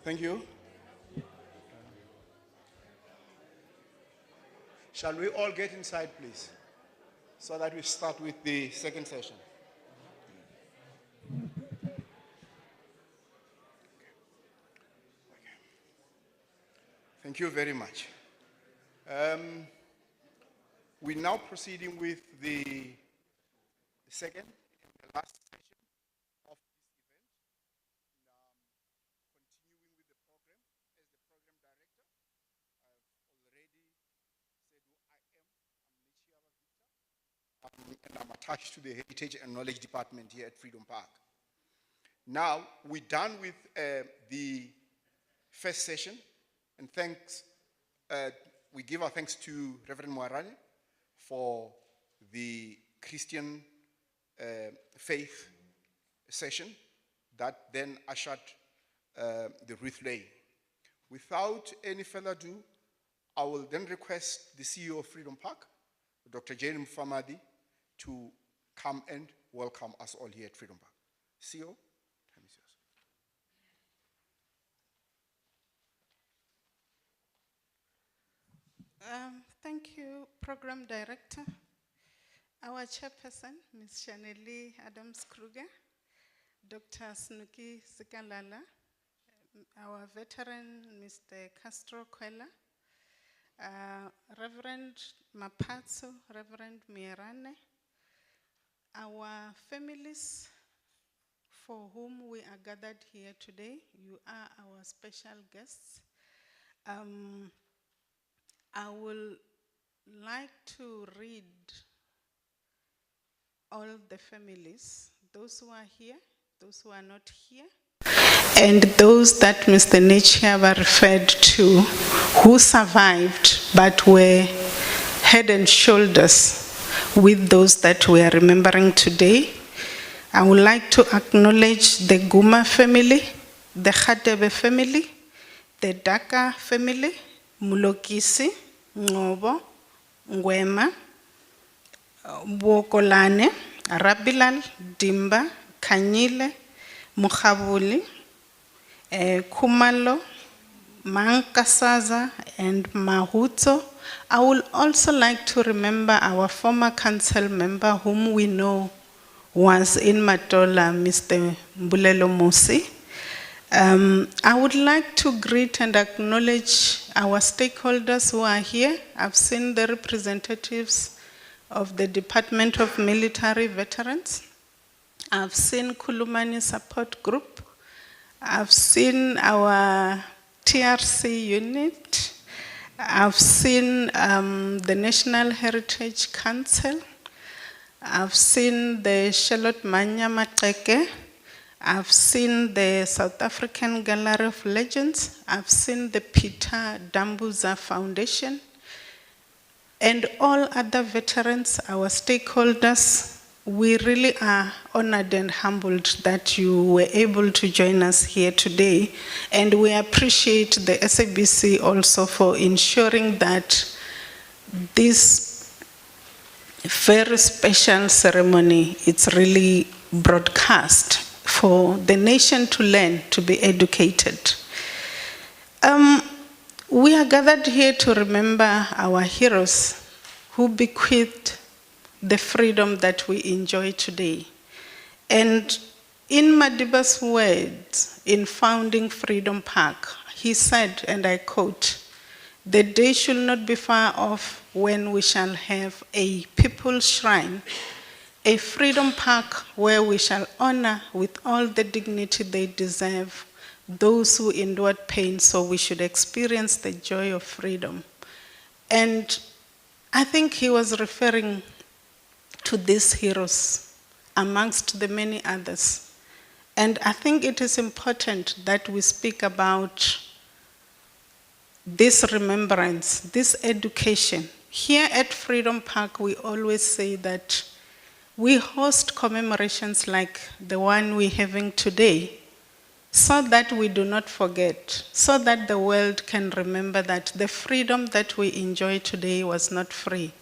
Thank you. Shall we all get inside, please, so that we start with the second session? Thank you very much. We're now proceeding with the second and the last session of this event. Continuing with the program, as the program director, I've already said who I am. I'm Lechiava Victor, and I'm attached to the Heritage and Knowledge Department here at Freedom Park. Now, we're done with the first session, and thanks. We give our thanks to Reverend Moarane for the Christian faith session that then ushered the Ruth Lane. Without any further ado, I will then request the CEO of Freedom Park, Dr. Jane Mfamadi, to come and welcome us all here at Freedom Park. CEO, time is yours. Thank you, Program Director. Our chairperson, Ms. Shaneli Adams-Kruger, Dr. Snuki Sikalala, our veteran, Mr. Castro Kwela, Reverend Mapatso, Reverend Mierane, our families for whom we are gathered here today. You are our special guests. I will like to read all the families, those who are here, those who are not here, and those that Mr. Nechiava referred to, who survived but were head and shoulders with those that we are remembering today. I would like to acknowledge the Guma family, the Khatebe family, the Daka family, Mulokisi, Ngobo, Ngwema, Bokolane, Rabilal, Dimba, Kanyile, Mukhabuli, Kumalo, Mankasaza, and Mahuto. I would also like to remember our former council member whom we know was in Matola, Mr. Mbulelo Musi. I would like to greet and acknowledge our stakeholders who are here. I've seen the representatives of the Department of Military Veterans. I've seen Kulumani Support Group. I've seen our TRC unit. I've seen the National Heritage Council. I've seen the Charlotte Manya Mateke. I've seen the South African Gallery of Legends. I've seen the Peter Dambuza Foundation. And all other veterans, our stakeholders, we really are honored and humbled that you were able to join us here today. And we appreciate the SABC also for ensuring that this very special ceremony is really broadcast for the nation to learn, to be educated. We are gathered here to remember our heroes who bequeathed the freedom that we enjoy today. And in Madiba's words, in founding Freedom Park, he said, and I quote, "The day should not be far off when we shall have a people's shrine, a freedom park where we shall honor with all the dignity they deserve those who endured pain, so we should experience the joy of freedom." And I think he was referring to these heroes amongst the many others. And I think it is important that we speak about this remembrance, this education. Here at Freedom Park, we always say that we host commemorations like the one we're having today so that we do not forget, so that the world can remember that the freedom that we enjoy today was not free,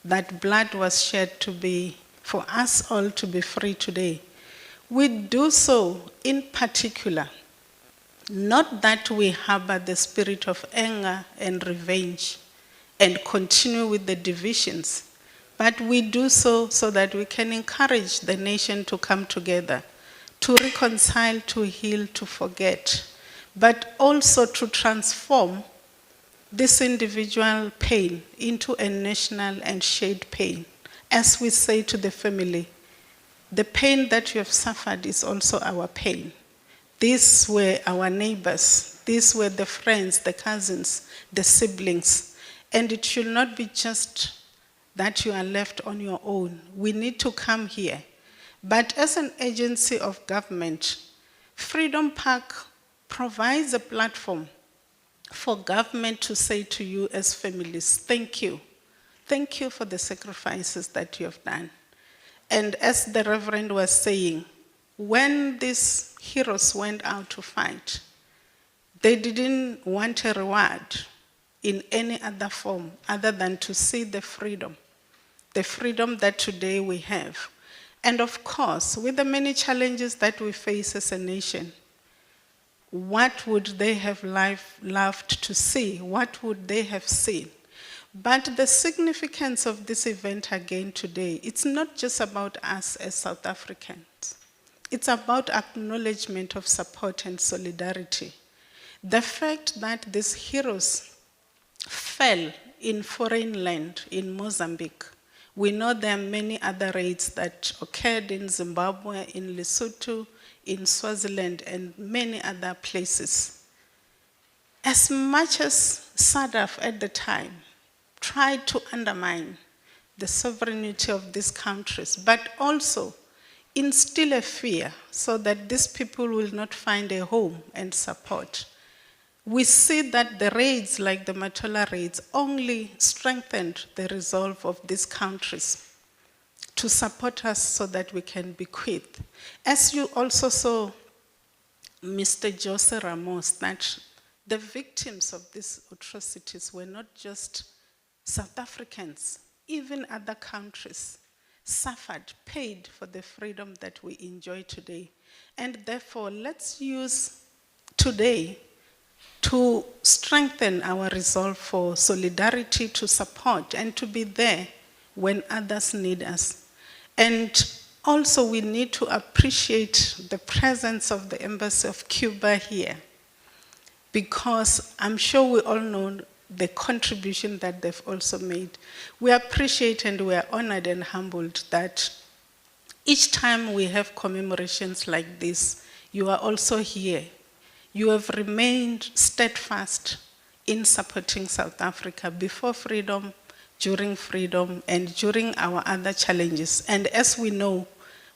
that blood was shed to be, for us all to be free today. We do so in particular Not that we harbor the spirit of anger and revenge and continue with the divisions, but we do so that we can encourage the nation to come together, to reconcile, to heal, to forget, but also to transform this individual pain into a national and shared pain. As we say to the family, the pain that you have suffered is also our pain. These were our neighbors. These were the friends, the cousins, the siblings. And it should not be just that you are left on your own. We need to come here. But as an agency of government, Freedom Park provides a platform for government to say to you as families, thank you. Thank you for the sacrifices that you have done. And as the Reverend was saying, when these heroes went out to fight, they didn't want a reward in any other form other than to see the freedom that today we have. And of course, with the many challenges that we face as a nation, what would they have loved to see? What would they have seen? But the significance of this event again today, it's not just about us as South Africans. It's about acknowledgement of support and solidarity. The fact that these heroes fell in foreign land, in Mozambique. We know there are many other raids that occurred in Zimbabwe, in Lesotho, in Swaziland, and many other places. As much as SADC at the time tried to undermine the sovereignty of these countries, but also instill a fear so that these people will not find a home and support. We see that the raids, like the Matola raids, only strengthened the resolve of these countries to support us so that we can be quit. As you also saw, Mr. Jose Ramos, that the victims of these atrocities were not just South Africans, even other countries suffered, paid for the freedom that we enjoy today. And therefore, let's use today to strengthen our resolve for solidarity, to support, and to be there when others need us. And also, we need to appreciate the presence of the Embassy of Cuba here, because I'm sure we all know the contribution that they've also made. We appreciate and we are honored and humbled that each time we have commemorations like this, you are also here. You have remained steadfast in supporting South Africa before freedom, during freedom, and during our other challenges. And as we know,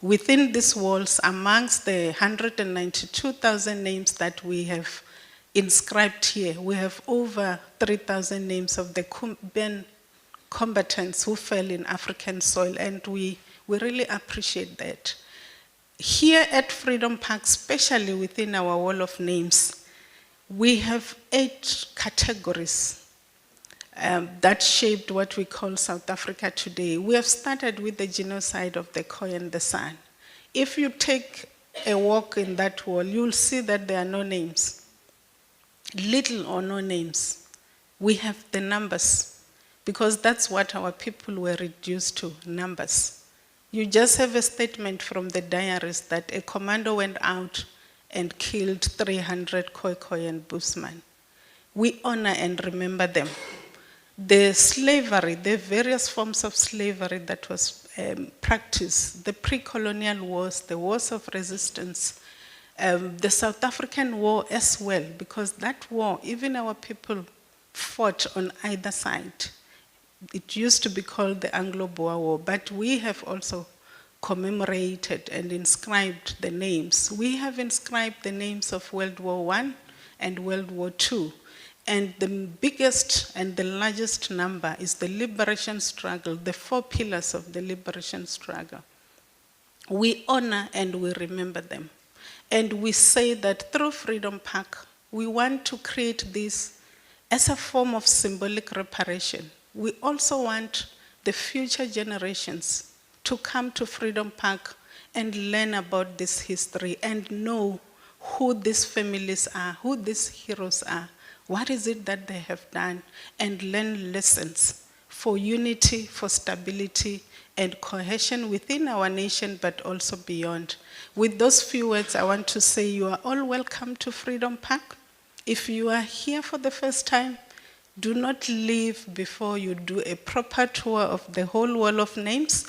within these walls, amongst the 192,000 names that we have inscribed here, we have over 3,000 names of the Cuban combatants who fell in African soil, and we really appreciate that. Here at Freedom Park, especially within our wall of names, we have 8 categories that shaped what we call South Africa today. We have started with the genocide of the Khoi and the San. If you take a walk in that wall, you'll see that there are no names. Little or no names. We have the numbers, because that's what our people were reduced to, numbers. You just have a statement from the diaries that a commando went out and killed 300 Khoi and Bushman. We honor and remember them. The slavery, the various forms of slavery that was practiced, the pre-colonial wars, the wars of resistance, the South African war as well, because that war, even our people fought on either side. It used to be called the Anglo-Boer War, but we have also commemorated and inscribed the names. We have inscribed the names of World War I and World War II. And the biggest and the largest number is the liberation struggle, the 4 pillars of the liberation struggle. We honor and we remember them. And we say that through Freedom Park, we want to create this as a form of symbolic reparation. We also want the future generations to come to Freedom Park and learn about this history and know who these families are, who these heroes are, what is it that they have done, and learn lessons for unity, for stability, and cohesion within our nation, but also beyond. With those few words, I want to say you are all welcome to Freedom Park. If you are here for the first time, do not leave before you do a proper tour of the whole wall of names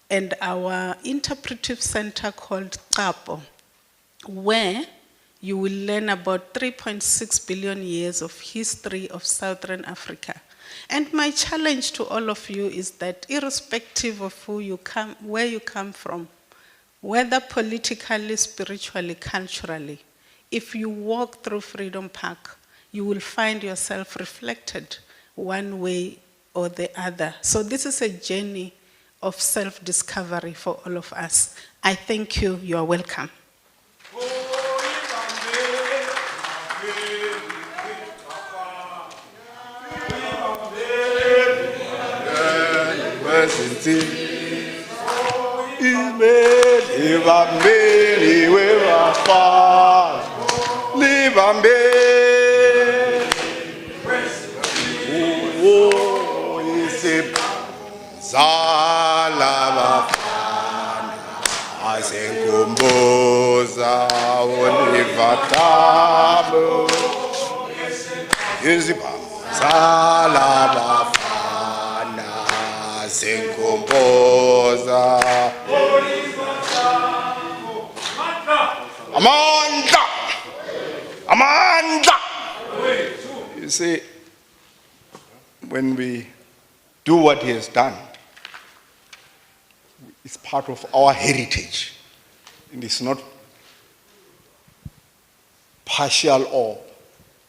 and our interpretive center called Capo, where you will learn about 3.6 billion years of history of Southern Africa. And my challenge to all of you is that irrespective of who you come, where you come from, whether politically, spiritually, culturally, if you walk through Freedom Park, you will find yourself reflected one way or the other. So this is a journey of self-discovery for all of us. I thank you. You are welcome. Zalabafana asenkumbuza univatabo Zalabafana asenkumbuza Amanda! Amanda! You see, when we do what he has done, it's part of our heritage. And it's not partial or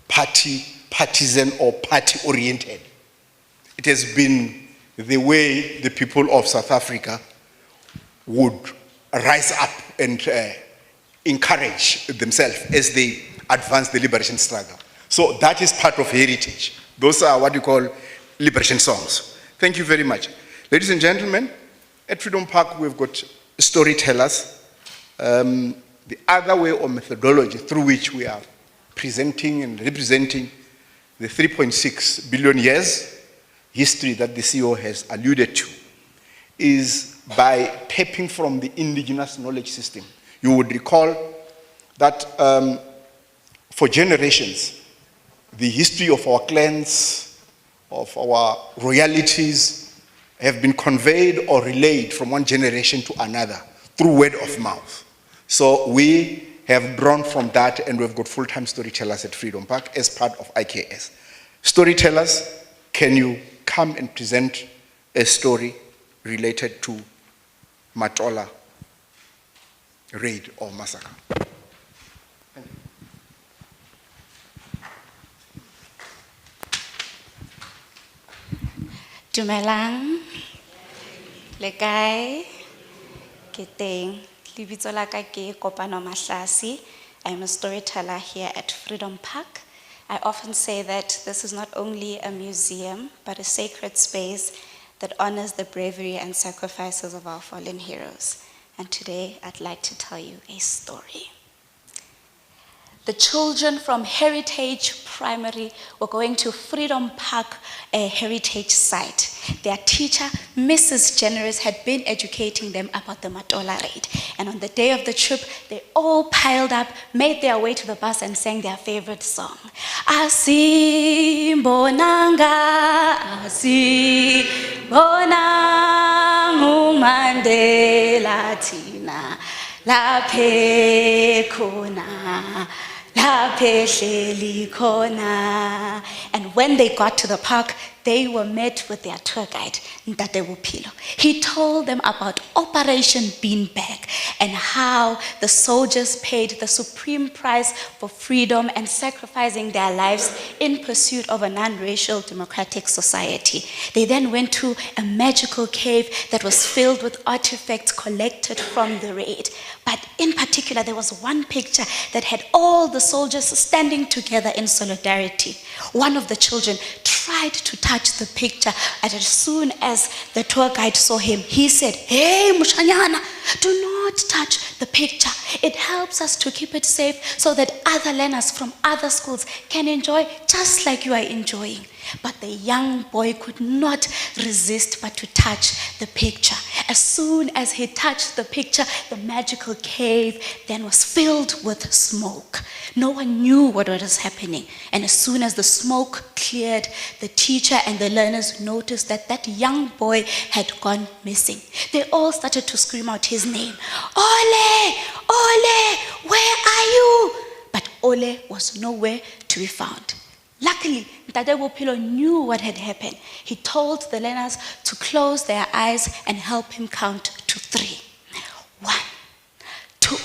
partisan or party-oriented. It has been the way the people of South Africa would rise up and encourage themselves as they advance the liberation struggle. So that is part of heritage. Those are what you call liberation songs. Thank you very much. Ladies and gentlemen, at Freedom Park we've got storytellers. The other way or methodology through which we are presenting and representing the 3.6 billion years history that the CEO has alluded to is by tapping from the indigenous knowledge system. You would recall that for generations, the history of our clans, of our royalties have been conveyed or relayed from one generation to another through word of mouth. So we have drawn from that, and we've got full-time storytellers at Freedom Park as part of IKS. Storytellers, can you come and present a story related to Matola Raid or massacre? Thank you. Dumelang, le kae, ke teng, lebitso la ka ke Kopano Mahlasi. I'm a storyteller here at Freedom Park. I often say that this is not only a museum, but a sacred space that honors the bravery and sacrifices of our fallen heroes. And today, I'd like to tell you a story. The children from Heritage Primary were going to Freedom Park, a heritage site. Their teacher, Mrs. Generous, had been educating them about the Matola Raid. And on the day of the trip, they all piled up, made their way to the bus and sang their favorite song. Asimbonanga, asimbonanga Mandela tina, laphe khona. And when they got to the park, they were met with their tour guide, Ntate Bupilo. He told them about Operation Beanbag and how the soldiers paid the supreme price for freedom and sacrificing their lives in pursuit of a non-racial democratic society. They then went to a magical cave that was filled with artifacts collected from the raid. But in particular, there was one picture that had all the soldiers standing together in solidarity. One of the children tried to touch the picture, and as soon as the tour guide saw him, he said, "Hey, Mushanyana, do not touch the picture. It helps us to keep it safe so that other learners from other schools can enjoy just like you are enjoying. But the young boy could not resist but to touch the picture. As soon as he touched the picture, the magical cave then was filled with smoke. No one knew what was happening. And as soon as the smoke cleared, the teacher and the learners noticed that that young boy had gone missing. They all started to scream out his name. Ole! Ole! Where are you? But Ole was nowhere to be found. Luckily, Ntate Bophelo knew what had happened. He told the learners to close their eyes and help him count to 3. 1, 2,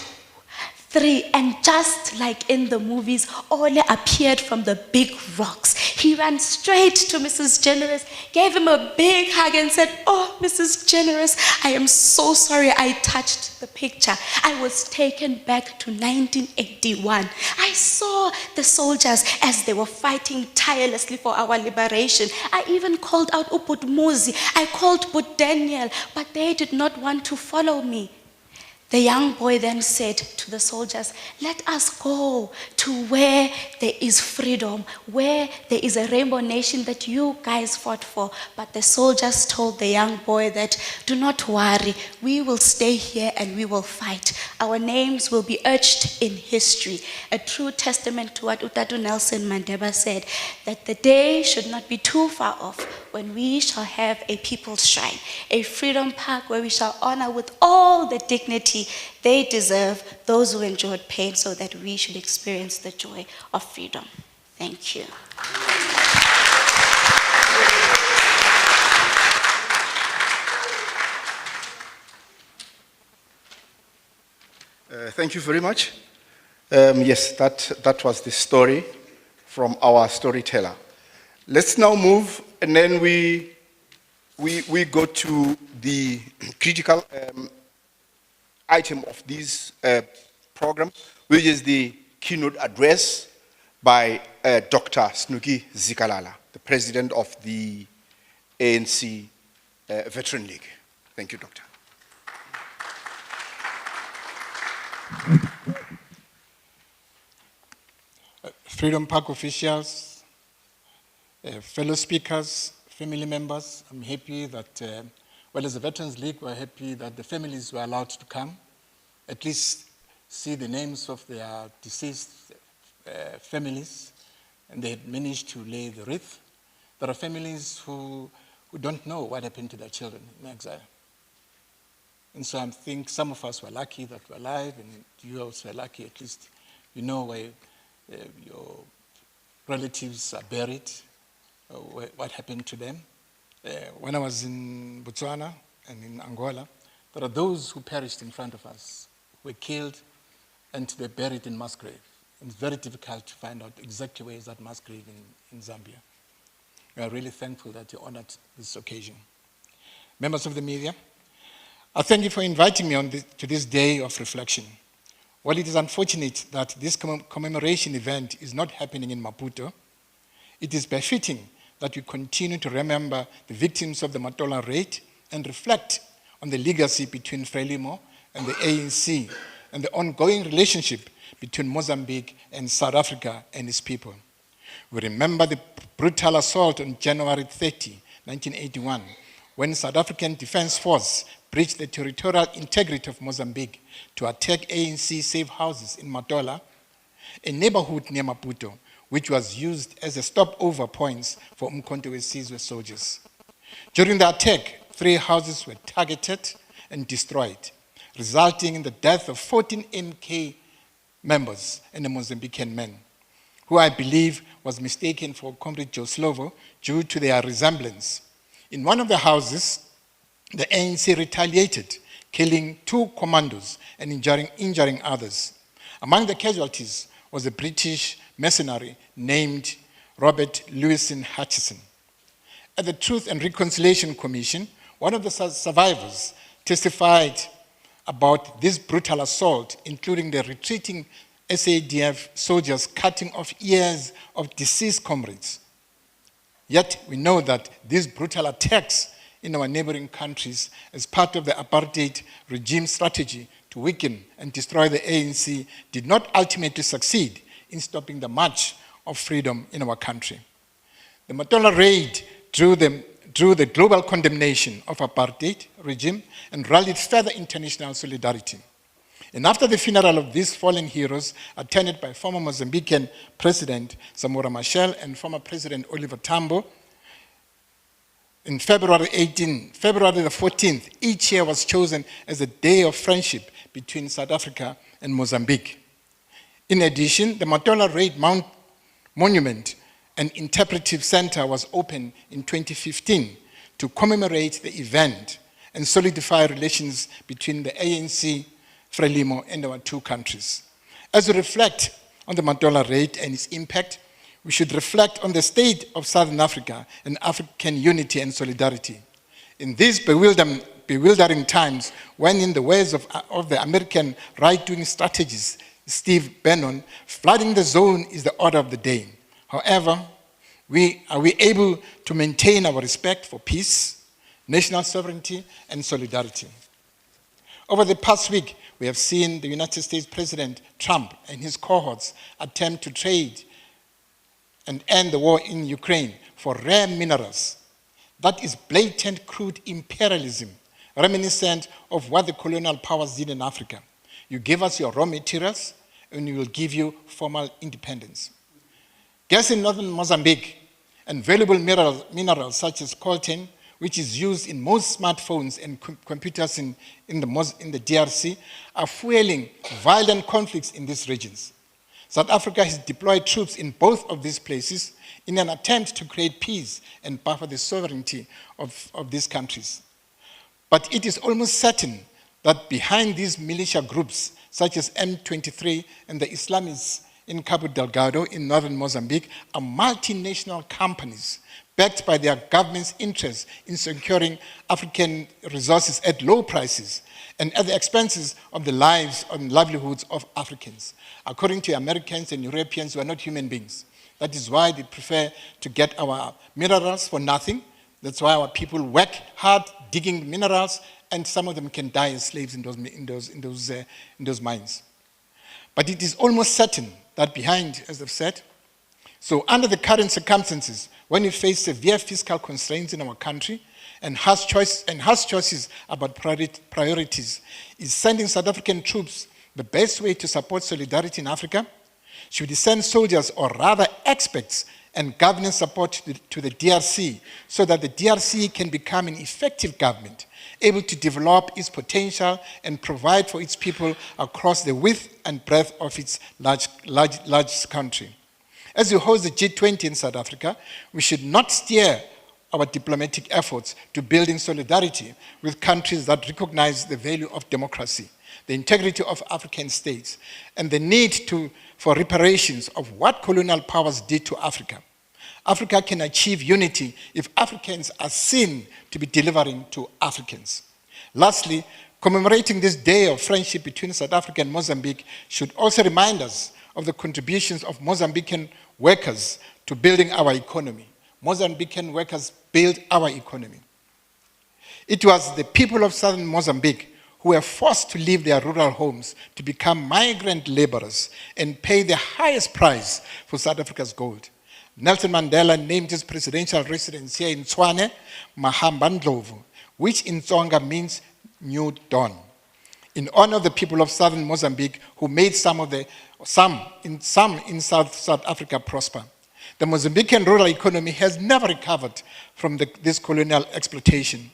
3. And just like in the movies, Ole appeared from the big rocks. He ran straight to Mrs. Generous, gave him a big hug and said, "Oh, Mrs. Generous, I am so sorry I touched the picture. I was taken back to 1981. I saw the soldiers as they were fighting tirelessly for our liberation. I even called out Uput Muzi. I called But Daniel, but they did not want to follow me." The young boy then said to the soldiers, "Let us go to where there is freedom, where there is a rainbow nation that you guys fought for." But the soldiers told the young boy that, "Do not worry, we will stay here and we will fight. Our names will be etched in history." A true testament to what Utatu Nelson Mandela said, that the day should not be too far off when we shall have a people's shrine, a freedom park where we shall honor with all the dignity they deserve those who endured pain, so that we should experience the joy of freedom. Thank you. Thank you very much. Yes, that was the story from our storyteller. Let's now move, and then we go to the critical item of this program, which is the keynote address by Dr. Snuki Zikalala, the president of the ANC Veteran League. Thank you, Doctor. Freedom Park officials, fellow speakers, family members, I'm happy that, as the Veterans League, we're happy that the families were allowed to come, at least see the names of their deceased families, and they had managed to lay the wreath. There are families who don't know what happened to their children in exile. And so I think some of us were lucky that we're alive, and you also are lucky, at least you know where your relatives are buried, what happened to them. When I was in Botswana and in Angola, there are those who perished in front of us, who were killed and they're buried in mass grave. And it's very difficult to find out exactly where is that mass grave in Zambia. We are really thankful that you honored this occasion. Members of the media, I thank you for inviting me to this day of reflection. While it is unfortunate that this commemoration event is not happening in Maputo, it is befitting that we continue to remember the victims of the Matola Raid and reflect on the legacy between Frelimo and the ANC and the ongoing relationship between Mozambique and South Africa and its people. We remember the brutal assault on January 30, 1981, when South African Defence Force breached the territorial integrity of Mozambique to attack ANC safe houses in Matola, a neighborhood near Maputo, which was used as a stopover point for Umkhonto weSizwe soldiers. During the attack, 3 houses were targeted and destroyed, resulting in the death of 14 MK members and a Mozambican man, who I believe was mistaken for Comrade Joe Slovo due to their resemblance. In one of the houses, the ANC retaliated, killing 2 commandos and injuring others. Among the casualties was a British mercenary named Robert Lewison Hutchison. At the Truth and Reconciliation Commission, one of the survivors testified about this brutal assault, including the retreating SADF soldiers cutting off ears of deceased comrades. Yet we know that these brutal attacks in our neighboring countries as part of the apartheid regime strategy to to weaken and destroy the ANC did not ultimately succeed in stopping the march of freedom in our country. The Matola Raid drew the global condemnation of apartheid regime and rallied further international solidarity. And after the funeral of these fallen heroes, attended by former Mozambican President Samora Machel and former President Oliver Tambo, in February the 14th, each year was chosen as a day of friendship between South Africa and Mozambique. In addition, the Matola Raid Monument and Interpretive Center was opened in 2015 to commemorate the event and solidify relations between the ANC, Frelimo, and our two countries. As we reflect on the Matola Raid and its impact, we should reflect on the state of Southern Africa and African unity and solidarity. In these bewildering times, when in the words of the American right-wing strategist Steve Bannon, flooding the zone is the order of the day. However, are we able to maintain our respect for peace, national sovereignty, and solidarity? Over the past week, we have seen the United States President Trump and his cohorts attempt to trade and end the war in Ukraine for rare minerals. That is blatant crude imperialism, reminiscent of what the colonial powers did in Africa. You give us your raw materials, and we will give you formal independence. Gas in northern Mozambique and valuable minerals such as coltan, which is used in most smartphones and computers in the DRC, are fueling violent conflicts in these regions. South Africa has deployed troops in both of these places in an attempt to create peace and buffer the sovereignty of these countries. But it is almost certain that behind these militia groups, such as M23 and the Islamists in Cabo Delgado in northern Mozambique, are multinational companies backed by their government's interests in securing African resources at low prices and at the expenses of the lives and livelihoods of Africans. According to Americans and Europeans, who are not human beings. That is why they prefer to get our minerals for nothing. That's why our people work hard digging minerals, and some of them can die as slaves in those mines. But it is almost certain that behind, as I've said, so under the current circumstances, when we face severe fiscal constraints in our country and harsh choices about priorities, is sending South African troops the best way to support solidarity in Africa? Should we send soldiers, or rather experts, and governance support to the DRC so that the DRC can become an effective government, able to develop its potential and provide for its people across the width and breadth of its large country? As we host the G20 in South Africa, we should not steer our diplomatic efforts to building solidarity with countries that recognize the value of democracy, the integrity of African states, and the need for reparations of what colonial powers did to Africa. Africa can achieve unity if Africans are seen to be delivering to Africans. Lastly, commemorating this day of friendship between South Africa and Mozambique should also remind us of the contributions of Mozambican workers to building our economy. Mozambican workers build our economy. It was the people of southern Mozambique who were forced to leave their rural homes to become migrant laborers and pay the highest price for South Africa's gold. Nelson Mandela named his presidential residence here in Tshwane, Mahambandlovu, which in Tsonga means new dawn, in honor of the people of southern Mozambique who made some in South Africa prosper. The Mozambican rural economy has never recovered from this colonial exploitation.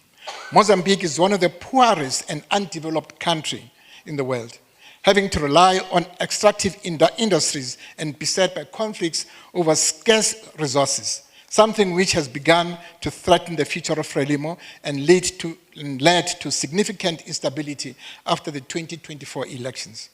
Mozambique is one of the poorest and undeveloped countries in the world, having to rely on extractive industries and beset by conflicts over scarce resources, something which has begun to threaten the future of Frelimo and led to significant instability after the 2024 elections.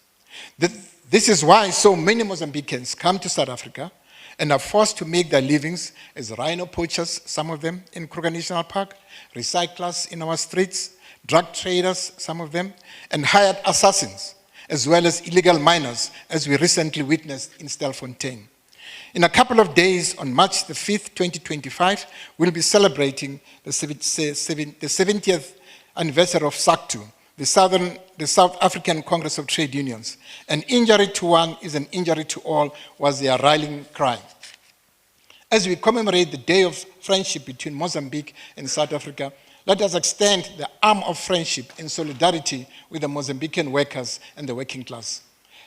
This is why so many Mozambicans come to South Africa and are forced to make their livings as rhino poachers, some of them in Kruger National Park, recyclers in our streets, drug traders, some of them, and hired assassins, as well as illegal miners, as we recently witnessed in Stelfontein. In a couple of days, on March the 5th, 2025, we'll be celebrating the 70th anniversary of SACTU, the South African Congress of Trade Unions. An injury to one is an injury to all was their rallying cry. As we commemorate the Day of Friendship between Mozambique and South Africa, let us extend the arm of friendship in solidarity with the Mozambican workers and the working class.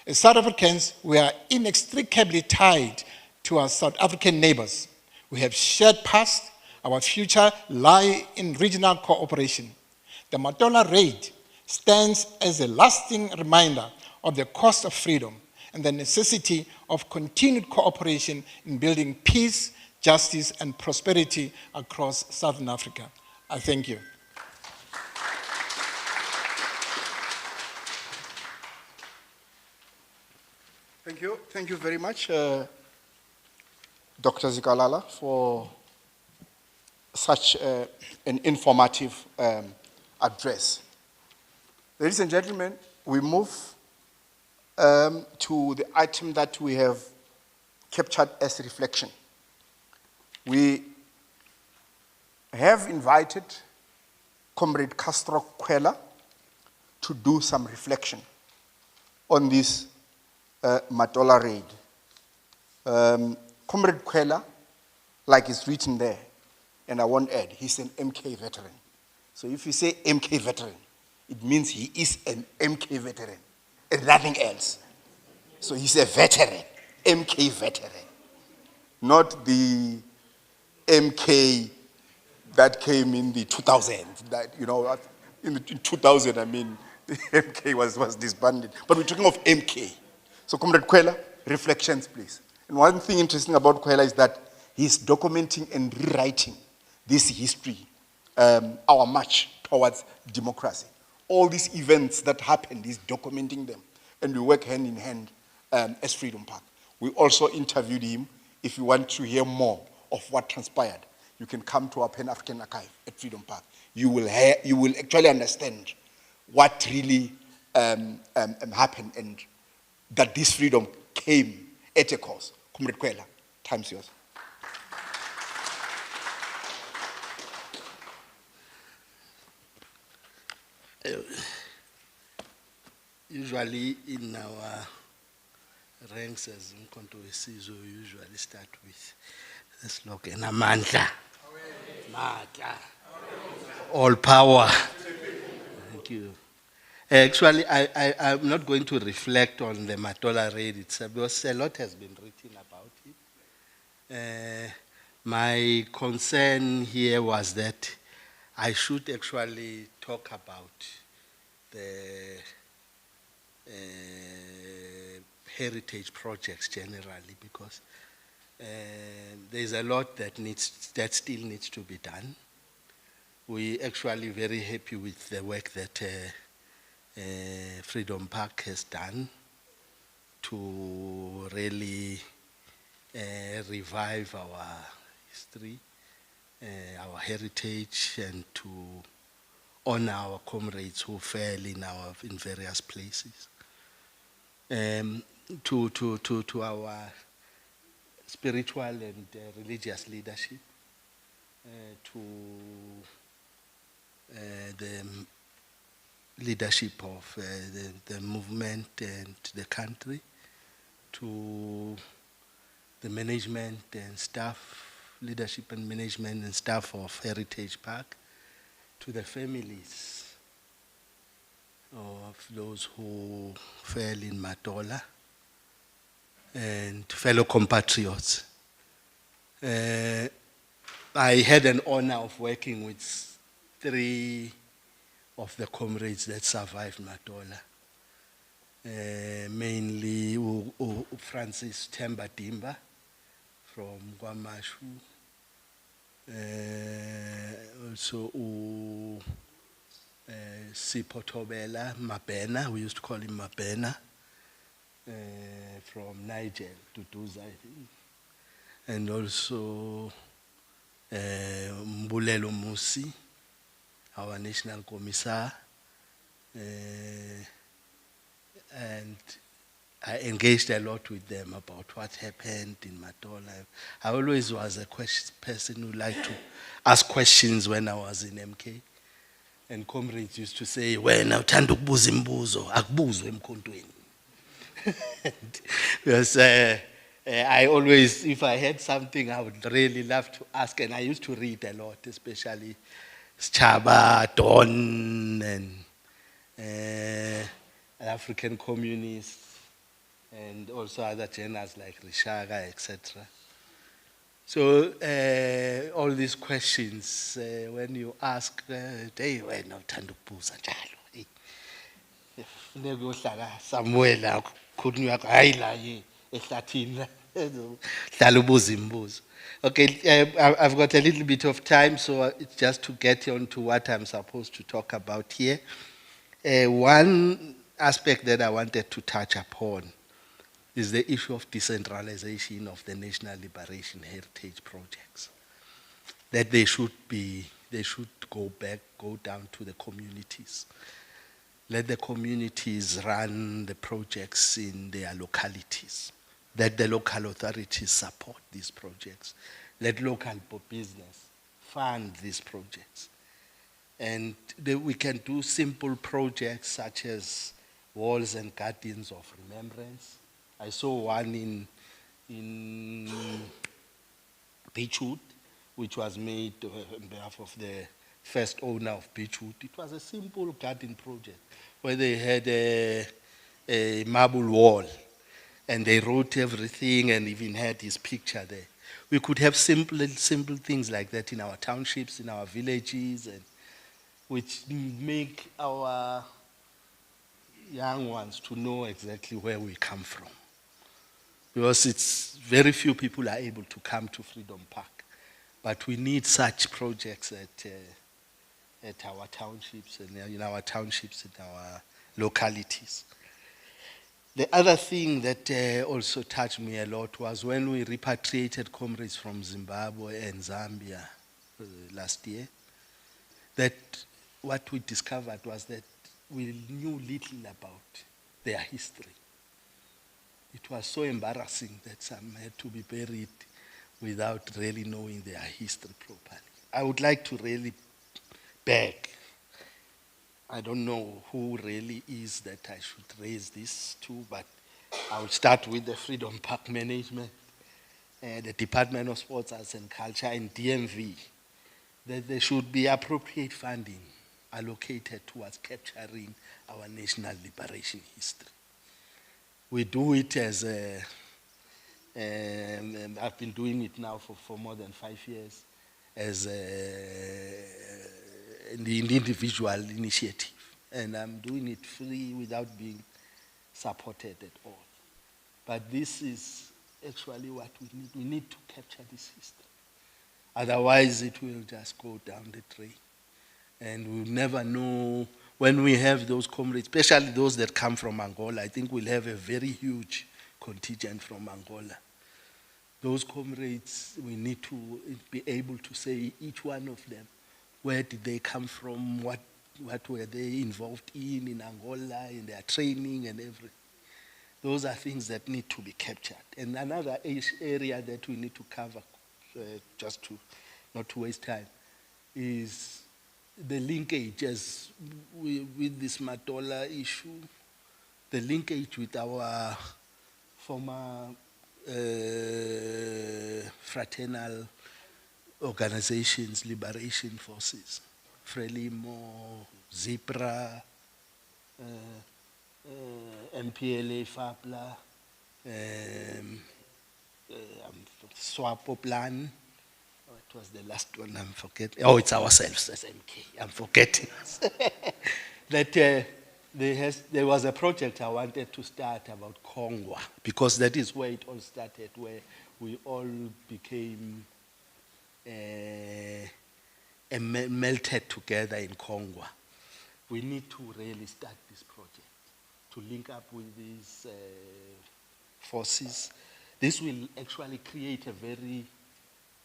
As South Africans, we are inextricably tied to our South African neighbors. We have shared past, our future lie in regional cooperation. The Matola Raid stands as a lasting reminder of the cost of freedom and the necessity of continued cooperation in building peace, justice, and prosperity across Southern Africa. I thank you. Thank you very much, Dr. Zikalala, for such an informative address. Ladies and gentlemen, we move to the item that we have captured as reflection. We have invited Comrade Castro Kwela to do some reflection on this Matola Raid. Comrade Kwela, like it's written there, and I won't add, he's an MK veteran. So if you say MK veteran, it means he is an MK veteran and nothing else. So he's a veteran, MK veteran, not the MK that came in the 2000s. That, you know, in 2000, I mean, the MK was disbanded. But we're talking of MK. So, Comrade Kwela, reflections, please. And one thing interesting about Kwela is that he's documenting and rewriting this history, our march towards democracy. All these events that happened, he's documenting them. And we work hand in hand as Freedom Park. We also interviewed him. If you want to hear more of what transpired, you can come to our Pan-African Archive at Freedom Park. You will actually understand what really happened and that this freedom came at a cost. Comrade Kwela, time's yours. Usually in our ranks as Mkonto Wesizwe, we usually start with the slogan, Amandla, Matla, all power. Thank you. Actually, I'm not going to reflect on the Matola Raid itself because a lot has been written about it. My concern here was that I should actually talk about the heritage projects generally because there's a lot that still needs to be done. We're actually very happy with the work that Freedom Park has done to really revive our history, our heritage, and to honor our comrades who fell in various places. To our spiritual and religious leadership, to the leadership of the movement and the country, to the management and staff, leadership and management and staff of Heritage Park, to the families of those who fell in Matola, and fellow compatriots. I had an honor of working with 3 of the comrades that survived Matola. Mainly Francis Temba Dimba from Guamashu. Also Sipotobela Mabena, we used to call him Mabena, from Niger, Tutuza, I think. And also Mbulelo Musi, our national commissar. And I engaged a lot with them about what happened in Matola. I always was a person who liked to ask questions when I was in MK. And comrades used to say, wena uthanda ukubuza imibuzo, akubuzwe emkhontweni. Because I always, if I had something, I would really love to ask. And I used to read a lot, especially Schaba, Don, and African communists, and also other journals like Rishaga, etc. So all these questions, when you ask, hey, wena uthanda ukubuza njalo. Funeka uyohlala somewhere la khona yakho hayi la ehlathini hlala ubuza imibuzo. Okay, I've got a little bit of time, so it's just to get on to what I'm supposed to talk about here. One aspect that I wanted to touch upon is the issue of decentralization of the national liberation heritage projects. That they should go down to the communities. Let the communities run the projects in their localities. Let the local authorities support these projects. Let local business fund these projects. And we can do simple projects such as walls and gardens of remembrance. I saw one in Beechwood, which was made on behalf of the first owner of Beechwood. It was a simple garden project where they had a marble wall and they wrote everything and even had his picture there. We could have simple things like that in our townships, in our villages, and which make our young ones to know exactly where we come from. Because it's very few people are able to come to Freedom Park. But we need such projects at our townships and in our townships, in our localities. The other thing that also touched me a lot was when we repatriated comrades from Zimbabwe and Zambia last year, that what we discovered was that we knew little about their history. It was so embarrassing that some had to be buried without really knowing their history properly. I would like to really beg, I don't know who really is that I should raise this to, but I will start with the Freedom Park Management, the Department of Sports, Arts and Culture, and DMV, that there should be appropriate funding allocated towards capturing our national liberation history. We do it as I've been doing it now for more than 5 years as an individual initiative. And I'm doing it free without being supported at all. But this is actually what we need. We need to capture this history. Otherwise, it will just go down the drain. And we'll never know when we have those comrades, especially those that come from Angola. I think we'll have a very huge contingent from Angola. Those comrades, we need to be able to say each one of them, where did they come from, what were they involved in Angola, in their training and everything. Those are things that need to be captured. And another area that we need to cover, just to not to waste time, is the linkages with this Matola issue, the linkage with our former fraternal organizations, liberation forces, Frelimo, Zipra, MPLA, FAPLA, SWAPO plan. What was the last one? I'm forgetting. Oh, it's ourselves, SMK. I'm forgetting. That there was a project I wanted to start about Kongwa, because that is where it all started, where we all became melted together in Kongwa. We need to really start this project to link up with these forces. This will actually create a very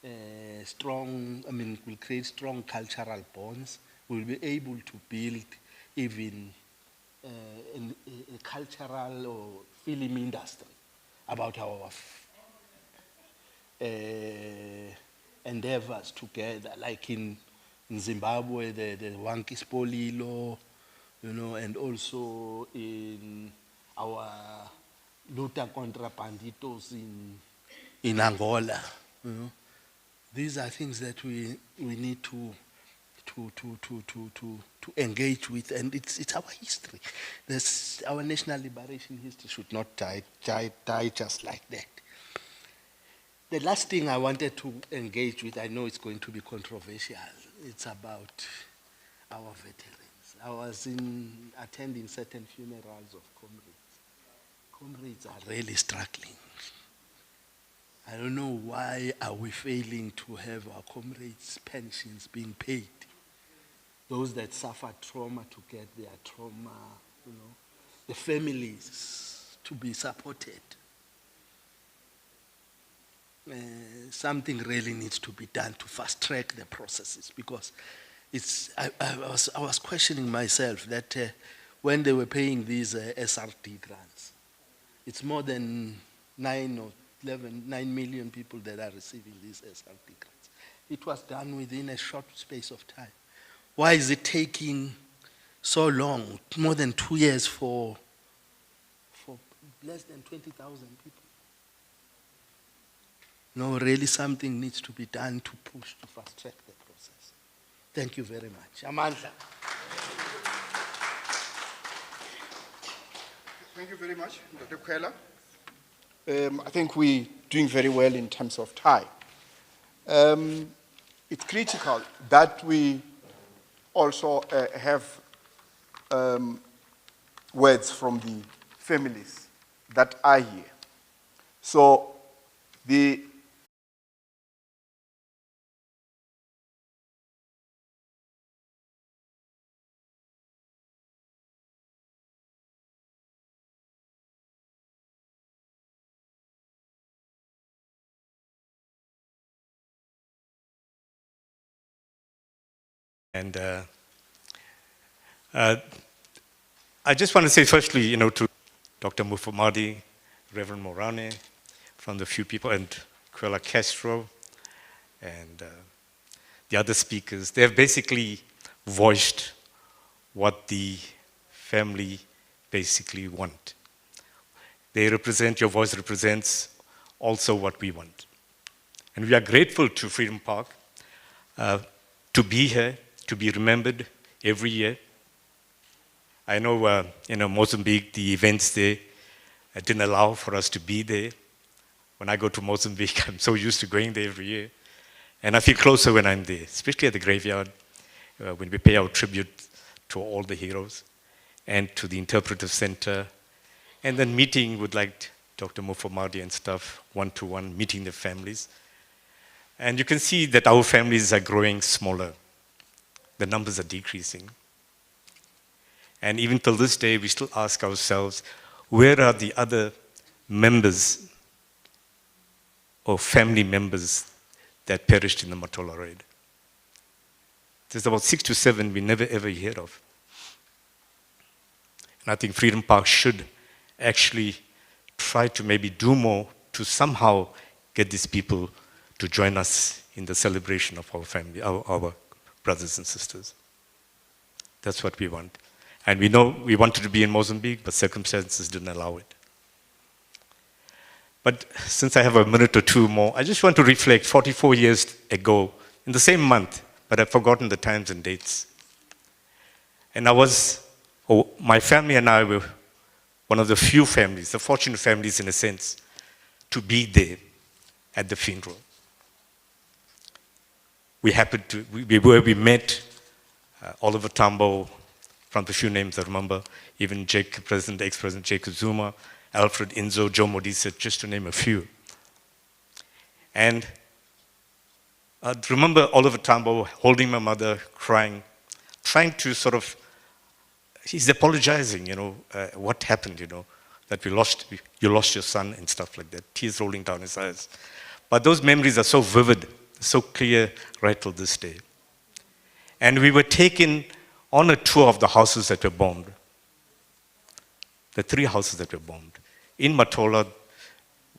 will create strong cultural bonds. We'll be able to build even a cultural or film industry about our endeavors together, like in In Zimbabwe, the Wanki Spolilo, and also in our luta contra banditos in Angola. These are things that we need to engage with, and it's our history. Our national liberation history should not die just like that. The last thing I wanted to engage with, I know it's going to be controversial, it's about our veterans. I was attending certain funerals of comrades. Comrades are really struggling. I don't know why are we failing to have our comrades' pensions being paid. Those that suffer trauma to get their trauma, the families to be supported. Something really needs to be done to fast track the processes, because I was questioning myself that when they were paying these SRD grants, it's more than 9 million people that are receiving these SRD grants. It was done within a short space of time. Why is it taking so long, more than 2 years for less than 20,000 people? No, really something needs to be done to push, to fast track the process. Thank you very much. Amandla. Thank you very much, Dr. Kwela. I think we're doing very well in terms of time. It's critical that we also have words from the families that are here. So the And I just want to say firstly, to Dr. Mufamadi, Reverend Morane, from the few people, and Kwela Castro, and the other speakers, they have basically voiced what the family basically want. They represent, your voice represents also what we want. And we are grateful to Freedom Park to be here, to be remembered every year. I know, Mozambique, the events there didn't allow for us to be there. When I go to Mozambique, I'm so used to going there every year. And I feel closer when I'm there, especially at the graveyard, when we pay our tribute to all the heroes, and to the interpretive center, and then meeting with like Dr. Mufamadi and stuff, one-to-one, meeting the families. And you can see that our families are growing smaller. The numbers are decreasing. And even till this day, we still ask ourselves, where are the other members or family members that perished in the Matola Raid? There's about 6 to 7 we never ever hear of. And I think Freedom Park should actually try to maybe do more to somehow get these people to join us in the celebration of our family, our brothers and sisters. That's what we want. And we know we wanted to be in Mozambique, but circumstances didn't allow it. But since I have a minute or two more, I just want to reflect 44 years ago, in the same month, but I've forgotten the times and dates. And my family and I were one of the few families, the fortunate families in a sense, to be there at the funeral. We met Oliver Tambo, from the few names I remember, even ex-President Jacob Zuma, Alfred Inzo, Joe Modise, just to name a few. And I remember Oliver Tambo holding my mother, crying, trying to he's apologizing, what happened, that you lost your son and stuff like that, tears rolling down his eyes. But those memories are so vivid, so clear right till this day. And we were taken on a tour of the houses that were bombed. The 3 houses that were bombed. In Matola,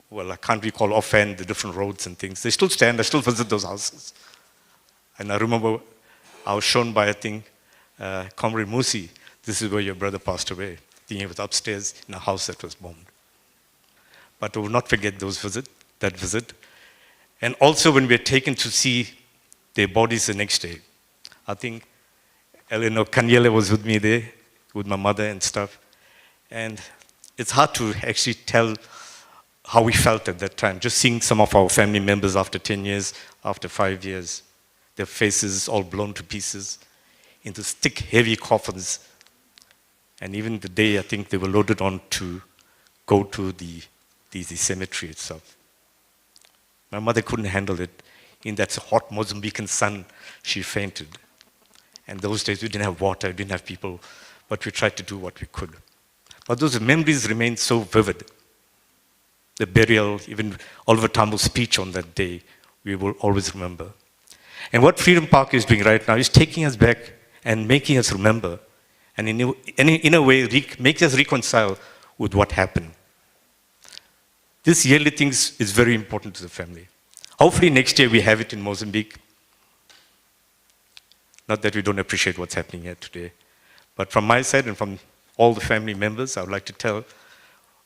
well, I can't recall offhand the different roads and things. They still stand, I still visit those houses. And I remember I was shown by, I think, Comrade Musi, this is where your brother passed away. I think he was upstairs in a house that was bombed. But I will not forget that visit. And also when we were taken to see their bodies the next day. I think Eleanor Kanyele was with me there, with my mother and stuff. And it's hard to actually tell how we felt at that time, just seeing some of our family members after 10 years, after 5 years, their faces all blown to pieces into thick, heavy coffins. And even the day, I think they were loaded on to go to the cemetery itself. My mother couldn't handle it. In that hot Mozambican sun, she fainted. And those days, we didn't have water, we didn't have people, but we tried to do what we could. But those memories remain so vivid. The burial, even Oliver Tambo's speech on that day, we will always remember. And what Freedom Park is doing right now is taking us back and making us remember, and in a way, make us reconcile with what happened. This yearly thing is very important to the family. Hopefully next year we have it in Mozambique. Not that we don't appreciate what's happening here today, but from my side and from all the family members, I would like to tell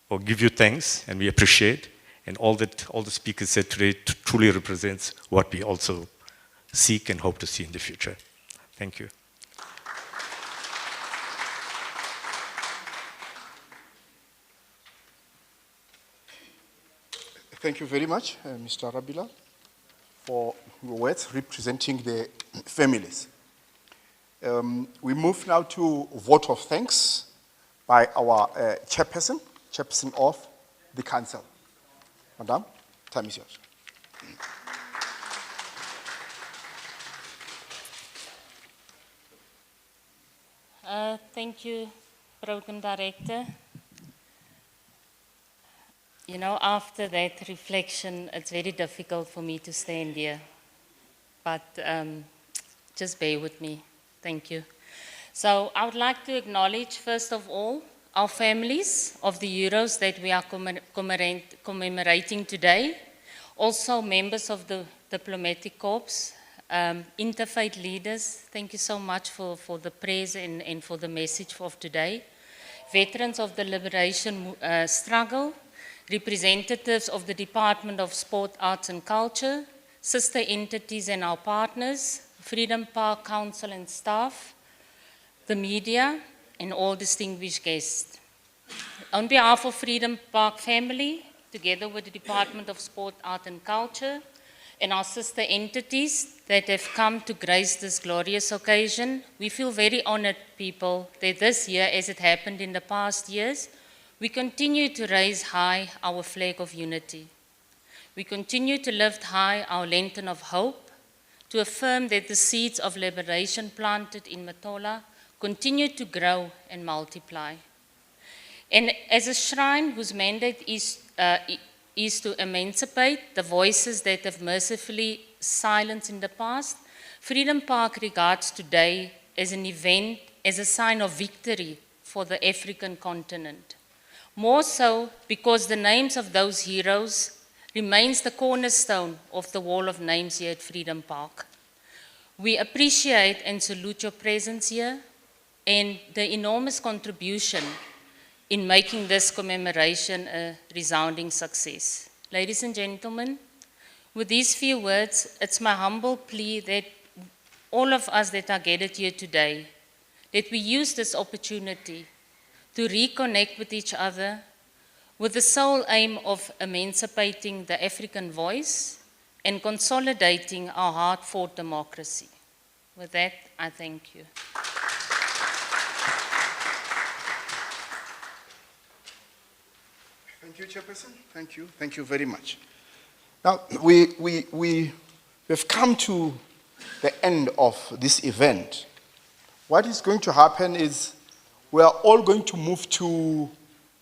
or give you thanks, and we appreciate, and all the speakers said today truly represents what we also seek and hope to see in the future. Thank you. Thank you very much, Mr. Rabila, for your words representing the families. We move now to vote of thanks by our chairperson of the council. Madam, time is yours. Thank you, Program Director. You know, after that reflection, it's very difficult for me to stand here. But just bear with me. Thank you. So I would like to acknowledge, first of all, our families of the heroes that we are commemorating today. Also members of the diplomatic corps, interfaith leaders, thank you so much for the praise and for the message of today. Veterans of the liberation struggle, representatives of the Department of Sport, Arts and Culture, sister entities and our partners, Freedom Park Council and staff, the media, and all distinguished guests. On behalf of Freedom Park family, together with the Department of Sport, Art and Culture, and our sister entities that have come to grace this glorious occasion, we feel very honored, people, that this year, as it happened in the past years, we continue to raise high our flag of unity. We continue to lift high our lantern of hope, to affirm that the seeds of liberation planted in Matola continue to grow and multiply. And as a shrine whose mandate is to emancipate the voices that have mercifully silenced in the past, Freedom Park regards today as an event, as a sign of victory for the African continent. More so because the names of those heroes remains the cornerstone of the wall of names here at Freedom Park. We appreciate and salute your presence here and the enormous contribution in making this commemoration a resounding success. Ladies and gentlemen, with these few words, it's my humble plea that all of us that are gathered here today, that we use this opportunity to reconnect with each other with the sole aim of emancipating the African voice and consolidating our hard-fought democracy. With that, I thank you. Thank you, Chairperson. Thank you. Thank you very much. Now, we have come to the end of this event. What is going to happen is we are all going to move to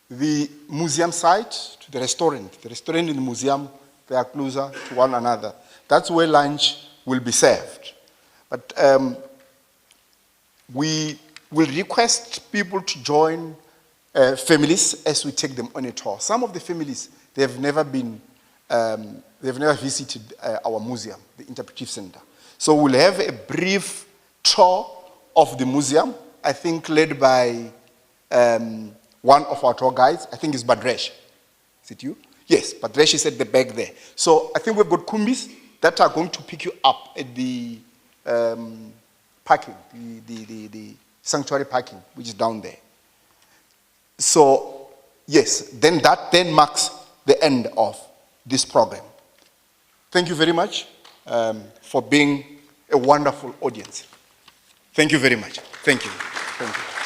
the museum site, to the restaurant. The restaurant and the museum, they are closer to one another. That's where lunch will be served. But we will request people to join families as we take them on a tour. Some of the families, they've never visited our museum, the Interpretive Center. So we'll have a brief tour of the museum, I think led by one of our tour guides. I think it's Badresh. Is it you? Yes, Badresh is at the back there. So I think we've got Kumbis that are going to pick you up at the parking, the sanctuary parking, which is down there. So, yes, then that then marks the end of this program. Thank you very much for being a wonderful audience. Thank you very much. Thank you. Thank you.